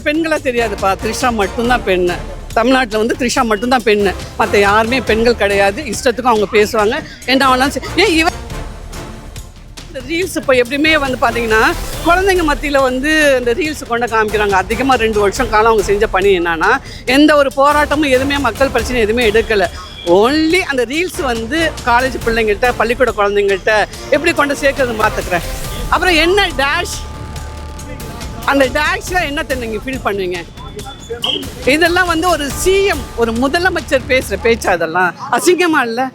பெண்களாக தெரியாதுப்பா. த்ரிஷா மட்டும்தான் பெண்ணு. தமிழ்நாட்டில் வந்து த்ரிஷா மட்டும்தான் பெண்ணு. மற்ற யாருமே பெண்கள் கிடையாது. இஷ்டத்துக்கும் அவங்க பேசுவாங்க. என்ன வேணாலும் ஏன் இவன் இந்த ரீல்ஸ் இப்போ எப்படியுமே வந்து பார்த்தீங்கன்னா குழந்தைங்க மத்தியில் வந்து இந்த ரீல்ஸ் கொண்டு காமிக்கிறாங்க. அதிகமாக 2 வருஷம் காலம் அவங்க செஞ்ச பணி என்னன்னா எந்த ஒரு போராட்டமும் எதுவுமே மக்கள் பிரச்சனை எதுவுமே எடுக்கலை. ஓன்லி அந்த ரீல்ஸ் வந்து காலேஜ் பிள்ளைங்கள்ட்ட பள்ளிக்கூட குழந்தைங்கள்ட்ட எப்படி கொண்டு சேர்க்கறது பார்த்துக்கிறேன். அப்புறம் என்ன டேஷ், அந்த டேஷில் என்ன நீங்கள் ஃபீல் பண்ணுவீங்க? இதெல்லாம் வந்து ஒரு சிஎம், ஒரு முதலமைச்சர் பேசுகிற பேச்சா? அதெல்லாம் அசிங்கமா இல்லை?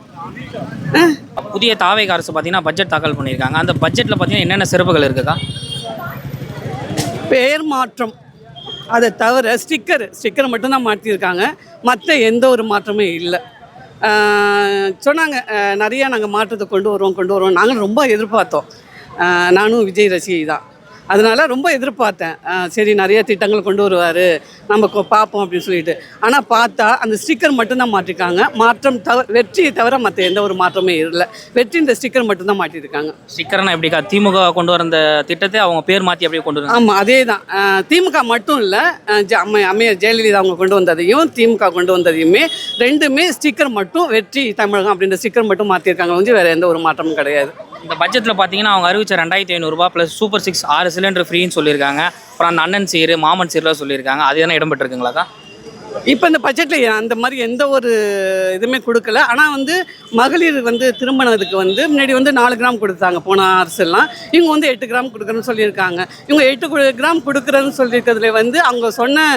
புதிய தாவேக அரசு பார்த்தீங்கன்னா பட்ஜெட் தாக்கல் பண்ணியிருக்காங்க. அந்த பட்ஜெட்டில் பார்த்தீங்கன்னா என்னென்ன சிறப்புகள் இருக்குக்கா? பெயர் மாற்றம், அதை தவிர ஸ்டிக்கர் மட்டும்தான் மாற்றியிருக்காங்க. மற்ற எந்த ஒரு மாற்றமே இல்லை. சொன்னாங்க நிறையா நாங்கள் மாற்றத்தை கொண்டு வருவோம். நாங்களும் ரொம்ப எதிர்பார்த்தோம். நானும் விஜய் ரசிகை தான். அதனால் ரொம்ப எதிர்பார்த்தேன். சரி நிறைய திட்டங்கள் கொண்டு வருவார், நம்ம பார்ப்போம் அப்படின்னு சொல்லிட்டு. ஆனால் பார்த்தா அந்த ஸ்டிக்கர் மட்டும்தான் மாற்றிருக்காங்க. மாற்றம் வெற்றியை தவிர மற்ற எந்த ஒரு மாற்றமே இல்லை. வெற்றி இந்த ஸ்டிக்கர் மட்டும்தான் மாற்றிருக்காங்க. ஸ்டிக்கர்னா எப்படிக்கா? திமுக கொண்டு வர அந்த திட்டத்தை அவங்க பேர் மாற்றி அப்படியே கொண்டு வராங்க. ஆமாம், அதே தான். திமுக மட்டும் இல்லை, அம்மையார் ஜெயலலிதா அவங்க கொண்டு வந்ததையும் திமுக கொண்டு வந்ததையுமே ரெண்டுமே ஸ்டிக்கர் மட்டும் வெற்றி தமிழகம் அப்படின்ற ஸ்டிக்கர் மட்டும் மாற்றிருக்காங்க. வந்து வேறு எந்த ஒரு மாற்றமும் கிடையாது. இந்த பட்ஜெட்டில் பார்த்தீங்கன்னா அவங்க அறிவிச்ச 2500 ப்ளஸ் சூப்பர் 6 6 சிலிண்டர் ஃப்ரீன்னு சொல்லியிருக்காங்க. அப்புறம் அந்த அண்ணன் சீர் மாமன் சீர்லாம் சொல்லியிருக்காங்க. அது என்ன இடம் பெற்றிருக்குங்களாக்கா? இப்போ இந்த பட்ஜெட்டில் அந்த மாதிரி எந்த ஒரு இதுவுமே கொடுக்கல. ஆனால் வந்து மகளிர் வந்து திருமணத்துக்கு வந்து முன்னாடி வந்து 4 கிராம் கொடுத்தாங்க போன அரசெல்லாம். இவங்க வந்து 8 கிராம் கொடுக்குறேன்னு சொல்லியிருக்காங்க. இவங்க 8 கிராம் கொடுக்குறேன்னு சொல்லியிருக்கிறதுல வந்து அவங்க சொன்ன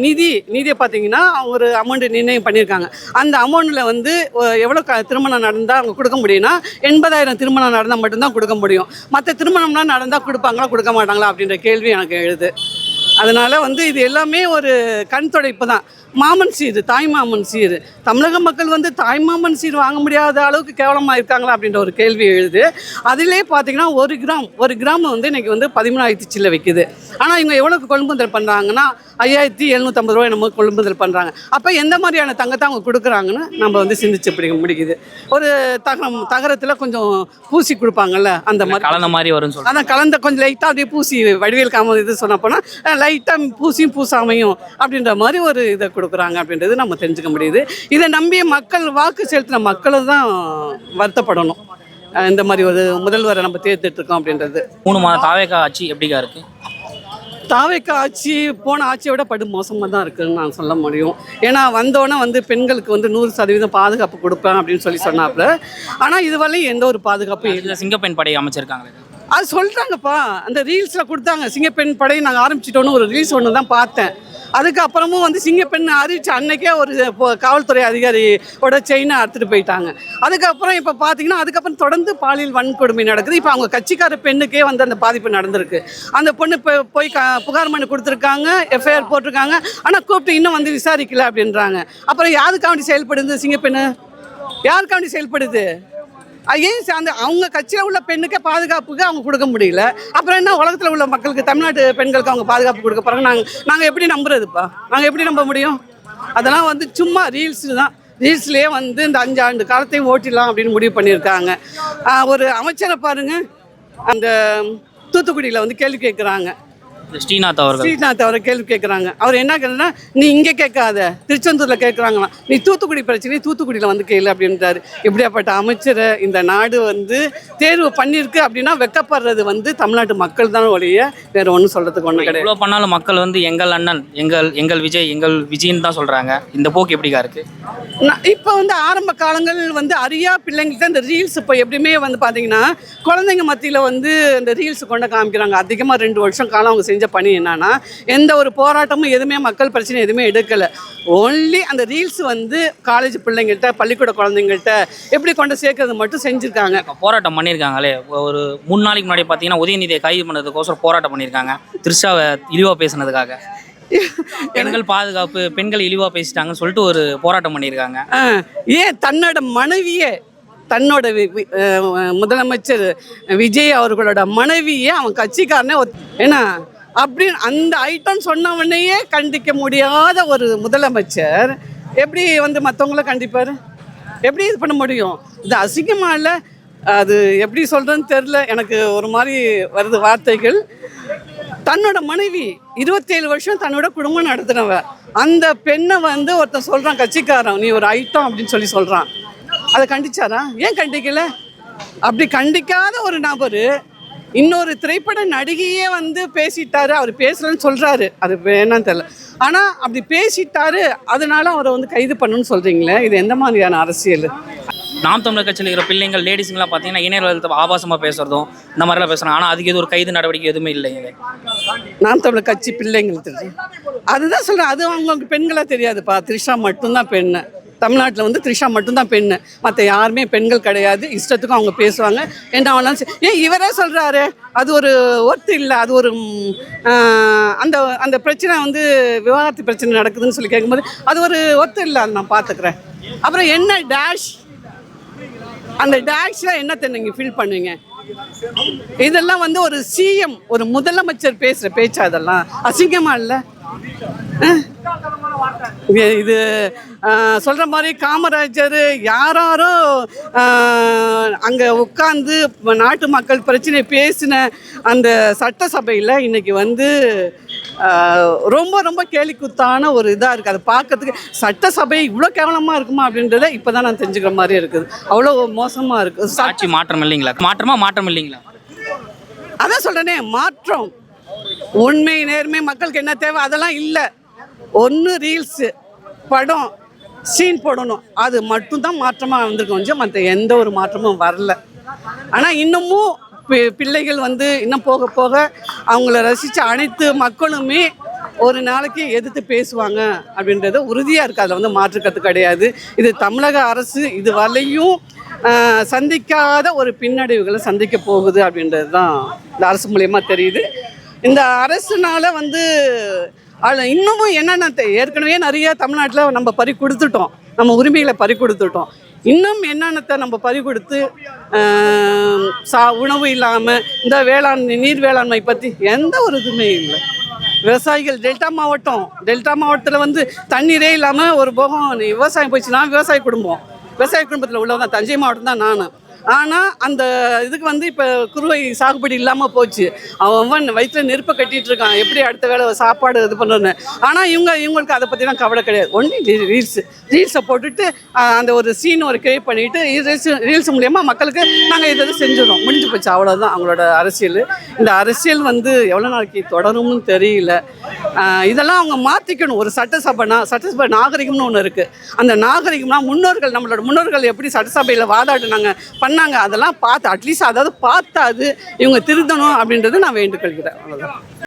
நிதியை பார்த்தீங்கன்னா ஒரு அமௌண்ட்டு நிர்ணயம் பண்ணியிருக்காங்க. அந்த அமௌண்ட்டில் வந்து எவ்வளோ திருமணம் நடந்தால் அவங்க கொடுக்க முடியும்னா 80,000 திருமணம் நடந்தால் மட்டும்தான் கொடுக்க முடியும். மற்ற திருமணம்லாம் நடந்தால் கொடுப்பாங்களா கொடுக்க மாட்டாங்களா அப்படின்ற கேள்வி எனக்கு எழுது. அதனால் வந்து இது எல்லாமே ஒரு கண் துடைப்பு தான். மாமன் சீர், தாய் மாமன் சீர், தமிழக மக்கள் வந்து தாய் மாமன் சீர் வாங்க முடியாத அளவுக்கு கேவலமாக இருக்காங்களா அப்படின்ற ஒரு கேள்வி எழுது. அதிலே பார்த்தீங்கன்னா ஒரு கிராம் வந்து இன்றைக்கி வந்து 13,000 சில்ல விற்கிது. ஆனால் இவங்க எவ்வளோக்கு கொள்முதல் பண்ணுறாங்கன்னா 5,750 ரூபாய் நம்ம கொள்முதல் பண்ணுறாங்க. அப்போ எந்த மாதிரியான தங்கத்தை அவங்க கொடுக்குறாங்கன்னு நம்ம வந்து சிந்திச்சு பிடிக்க முடியுது. ஒரு தகரத்தில் கொஞ்சம் பூசி கொடுப்பாங்கல்ல, அந்த மாதிரி கலந்த மாதிரி வரும்னு சொல்லி அதான் கலந்த கொஞ்சம் லைட்டாக அப்படியே பூசி வடிவேல் காம இது சொன்ன போனால் லைட்டாக பூசியும் பூசாமையும் அப்படின்ற மாதிரி ஒரு இதை கொடுக்குறாங்க அப்படின்றது நம்ம தெரிஞ்சுக்க முடியுது. இதை நம்பிய மக்கள், வாக்கு செலுத்தின மக்களும் தான் வருத்தப்படணும். இந்த மாதிரி ஒரு முதல்வரை நம்ம தேர்ந்தெடுத்துருக்கோம் அப்படின்றது. 3 மாத தாவேக ஆட்சி எப்படிக்கா இருக்குது? தாவேக ஆட்சி போன ஆட்சியை விட படு மோசமாக தான் இருக்குதுன்னு நான் சொல்ல முடியும். ஏன்னா வந்தோன்னே வந்து பெண்களுக்கு வந்து 100% பாதுகாப்பு கொடுப்பேன் அப்படின்னு சொன்னாப்புல. ஆனால் இதுவரையும் எந்த ஒரு பாதுகாப்பும் இல்லை. சிங்கப்பெண் படை அமைச்சிருக்காங்க, அது சொல்லிட்டாங்கப்பா. அந்த ரீல்ஸில் கொடுத்தாங்க, சிங்கப்பெண் படையை நாங்கள் ஆரம்பிச்சிட்டோன்னு ஒரு ரீல்ஸ் ஒன்று தான் பார்த்தேன். அதுக்கப்புறமும் வந்து சிங்கப்பெண் அறிவிச்ச அன்னைக்கே ஒரு காவல்துறை அதிகாரியோட செயினை அறுத்துட்டு போயிட்டாங்க. அதுக்கப்புறம் இப்போ பார்த்தீங்கன்னா அதுக்கப்புறம் தொடர்ந்து பாலியல் வன்கொடுமை நடக்குது. இப்போ அவங்க கட்சிக்கார பெண்ணுக்கே வந்து அந்த பாதிப்பு நடந்திருக்கு. அந்த பொண்ணு போய் புகார் மனு கொடுத்துருக்காங்க, எஃப்ஐஆர் போட்டிருக்காங்க. ஆனால் கூப்பிட்டு இன்னும் வந்து விசாரிக்கல அப்படின்றாங்க. அப்புறம் யாருக்காண்டி செயல்படுது சிங்கப்பெண்ணு? யாருக்காண்டி செயல்படுது? ஏன் அந்த அவங்க கட்சியில் உள்ள பெண்ணுக்கே பாதுகாப்புக்கு அவங்க கொடுக்க முடியல, அப்புறம் என்ன உலகத்தில் உள்ள மக்களுக்கு, தமிழ்நாட்டு பெண்களுக்கு அவங்க பாதுகாப்பு கொடுக்க போகிறாங்க? நாங்கள் எப்படி நம்புறதுப்பா? நாங்கள் எப்படி நம்ப முடியும்? அதெல்லாம் வந்து சும்மா ரீல்ஸ் தான். ரீல்ஸ்லேயே வந்து இந்த 5 ஆண்டு காலத்தையும் ஓட்டிடலாம் அப்படின்னு முடிவு பண்ணியிருக்காங்க. ஒரு அமைச்சரை பாருங்கள், அந்த தூத்துக்குடியில் வந்து கேள்வி கேட்குறாங்க. ஸ்ரீநாத் அவரை கேள்வி கேட்குறாங்க. அவர் என்ன கேட்குறா, நீ இங்கே கேட்காத, திருச்செந்தூரில் கேட்குறாங்களாம், நீ தூத்துக்குடி பிரச்சனை தூத்துக்குடியில் வந்து கேளு அப்படின்றாரு. இப்படியாப்பட்ட அமைச்சரை இந்த நாடு வந்து தேர்வு பண்ணியிருக்கு அப்படின்னா வெக்கப்படுறது வந்து தமிழ்நாட்டு மக்கள் தான் ஒழிய வேறு ஒன்றும் சொல்கிறதுக்கு ஒன்றும் கிடையாது. எவ்வளோ பண்ணாலும் மக்கள் வந்து எங்கள் அண்ணன், எங்கள் விஜய்ன்னு தான் சொல்கிறாங்க. இந்த போக்கு எப்படிக்கா இருக்குது? இப்போ வந்து ஆரம்ப காலங்கள் வந்து அறியா பிள்ளைங்களுக்கு இந்த ரீல்ஸ் இப்போ எப்படியுமே வந்து பார்த்தீங்கன்னா குழந்தைங்க மத்தியில் வந்து இந்த ரீல்ஸ் கொண்டு காமிக்கிறாங்க. அதிகமாக 2 வருஷம் காலம் அவங்க செஞ்ச பணி என்னன்னா எந்த ஒரு போராட்டமும் எதுவுமே மக்கள் பிரச்சனை எதுவுமே எடுக்கலை. ஓன்லி அந்த ரீல்ஸ் வந்து காலேஜ் பிள்ளைங்கள்ட்ட பள்ளிக்கூட குழந்தைங்கள்ட்ட எப்படி கொண்டு சேர்க்கறது மட்டும் செஞ்சுருக்காங்க. போராட்டம் பண்ணியிருக்காங்களே, ஒரு 3 நாளைக்கு முன்னாடி பார்த்தீங்கன்னா உதயநிதியை கைது பண்ணதுக்கோசரம் போராட்டம் பண்ணியிருக்காங்க. த்ரிஷாவை இழிவாக பேசுனதுக்காக. பெண்கள் பாதுகாப்பு, பெண்கள் இழிவாக பேசிட்டாங்கன்னு சொல்லிட்டு ஒரு போராட்டம் பண்ணியிருக்காங்க. ஏன் தன்னோட மனைவியே, தன்னோட முதலமைச்சர் விஜய் அவர்களோட மனைவியே அவன் கட்சிக்காரனே ஏன்னா அப்படின்னு அந்த ஐட்டம் சொன்னவனையே கண்டிக்க முடியாத ஒரு முதலமைச்சர் எப்படி வந்து மற்றவங்கள கண்டிப்பார்? எப்படி இது பண்ண முடியும்? இது அசிங்கமாக இல்லை? அது எப்படி சொல்கிறேன்னு தெரில, எனக்கு ஒரு மாதிரி வருது வார்த்தைகள். தன்னோட மனைவி 27 வருஷம் தன்னோட குடும்பம் நடத்துனவ, அந்த பெண்ணை வந்து ஒருத்தன் சொல்கிறான் கட்சிக்காரன் நீ ஒரு ஐட்டம் அப்படின்னு சொல்கிறான். அதை கண்டிச்சாரா? ஏன் கண்டிக்கல? அப்படி கண்டிக்காத ஒரு நபர் இன்னொரு திரைப்பட நடிகையே வந்து பேசிட்டாரு, அவர் பேசலன்னு சொல்கிறாரு, அது வேணான்னு தெரியல. ஆனால் அப்படி பேசிட்டாரு, அதனால அவரை வந்து கைது பண்ணணும்னு சொல்கிறீங்களே, இது எந்த மாதிரியான அரசியல்? நாம் தமிழர் கட்சியில் இருக்கிற பிள்ளைங்கள் லேடிஸுங்களாம் பார்த்தீங்கன்னா இணையவளத்தை ஆபாசமாக பேசுகிறதும் இந்த மாதிரிலாம் பேசுகிறாங்க. ஆனால் அதுக்கு எது ஒரு கைது நடவடிக்கை எதுவுமே இல்லைங்க. நாம் தமிழர் கட்சி பிள்ளைங்களுக்கு தெரியும், அதுதான் சொல்கிறேன். அது அவங்களுக்கு பெண்களாக தெரியாதுப்பா. த்ரிஷா மட்டும்தான் பெண்ணு தமிழ்நாட்டில் வந்து, த்ரிஷா மட்டும்தான் பெண்ணு, மற்ற யாருமே பெண்கள் கிடையாது. இஷ்டத்துக்கும் அவங்க பேசுவாங்க, என்ன ஆனாலும். ஏன் இவரே சொல்கிறாரு அது ஒரு ஒர்த்து இல்லை, அது ஒரு அந்த அந்த பிரச்சனை வந்து விவாகரத்து பிரச்சனை நடக்குதுன்னு சொல்லி கேட்கும்போது அது ஒரு ஒர்த்து இல்லை, அது நான் பார்த்துக்கிறேன். அப்புறம் என்ன டேஷ், அந்த டேஷில் என்னத்தை நீங்கள் ஃபீல் பண்ணுவீங்க? இதெல்லாம் வந்து ஒரு சிஎம், ஒரு முதலமைச்சர் பேசுகிற பேச்சா? அதெல்லாம் அசிங்கமா இல்லை? இது சொல்கிற மாதிரி காமராஜர் யாரோ அங்கே உட்காந்து நாட்டு மக்கள் பிரச்சனை பேசின அந்த சட்டசபையில் இன்னைக்கு வந்து ரொம்ப ரொம்ப கேலிக்குத்தான ஒரு இதாக இருக்குது. அதை பார்க்கறதுக்கு சட்டசபை இவ்வளோ கேவலமாக இருக்குமா அப்படின்றத இப்போ தான் நான் தெரிஞ்சுக்கிற மாதிரி இருக்குது. அவ்வளோ மோசமாக இருக்குது. ஆட்சி மாற்றம் இல்லைங்களா? மாற்றம் இல்லைங்களா? அதான் சொல்கிறேனே, மாற்றம், உண்மை நேர்மை, மக்களுக்கு என்ன தேவை அதெல்லாம் இல்லை. ஒன்று ரீல்ஸு, படம், சீன் போடணும், அது மட்டும்தான் மாற்றமாக வந்திருக்கும் கொஞ்சம், மற்ற எந்த ஒரு மாற்றமும் வரல. ஆனால் இன்னமும் பிள்ளைகள் வந்து இன்னும் போக போக அவங்கள ரசித்த அனைத்து மக்களுமே ஒரு நாளைக்கு எதிர்த்து பேசுவாங்க அப்படின்றது உறுதியாக இருக்குது. அதில் வந்து மாற்றுக்கிறது கிடையாது. இது தமிழக அரசு இது வரலையும் சந்திக்காத ஒரு பின்னடைவுகளை சந்திக்க போகுது அப்படின்றது தான் இந்த அரசு மூலயமா தெரியுது. இந்த அரசுனால வந்து அதில் இன்னமும் என்னென்ன ஏற்கனவே நிறைய தமிழ்நாட்டில் நம்ம பறி கொடுத்துட்டோம், நம்ம உரிமைகளை பறி கொடுத்துட்டோம். இன்னும் என்னென்னத்தை நம்ம பறி கொடுத்து உணவு இல்லாமல் இந்த நீர் வேளாண்மை பற்றி எந்த ஒரு இதுவுமே இல்லை. விவசாயிகள் டெல்டா மாவட்டத்தில் வந்து தண்ணீரே இல்லாமல் ஒரு போகம் விவசாயம் போயிடுச்சுன்னா விவசாய குடும்பத்தில் உள்ளவங்க தஞ்சை மாவட்டம் தான் நான். ஆனால் அந்த இதுக்கு வந்து இப்போ குறுவை சாகுபடி இல்லாமல் போச்சு. அவன் வயிற்றுல நெருப்பை கட்டிகிட்டு இருக்கான், எப்படி அடுத்த வேளை சாப்பாடு இது பண்ணுறேன்னு. ஆனால் இவங்களுக்கு அதை பற்றிலாம் கவலை கிடையாது. ஒன்லி ரீல்ஸை போட்டுட்டு அந்த ஒரு சீன் ஒரு கிரியேட் பண்ணிவிட்டு ரீல்ஸ் மூலயமா மக்களுக்கு நாங்கள் இதை செஞ்சிடும், முடிஞ்சு போச்சு, அவ்வளோதான் அவங்களோட அரசியல். இந்த அரசியல் வந்து எவ்வளோ நாளைக்கு தொடரும்னு தெரியல. இதெல்லாம் அவங்க மாற்றிக்கணும். ஒரு சட்டசபை நாகரிகம்னு ஒன்று இருக்குது. அந்த நாகரிகம்னா நம்மளோட முன்னோர்கள் எப்படி சட்டசபையில் வாதாடினாங்க பண்ணாங்க, அதெல்லாம் பார்த்து அட்லீஸ்ட் அதாவது பார்த்தாது இவங்க திருந்தணும் அப்படின்றத நான் வேண்டுகொள்கிறேன். அவ்வளோதான்.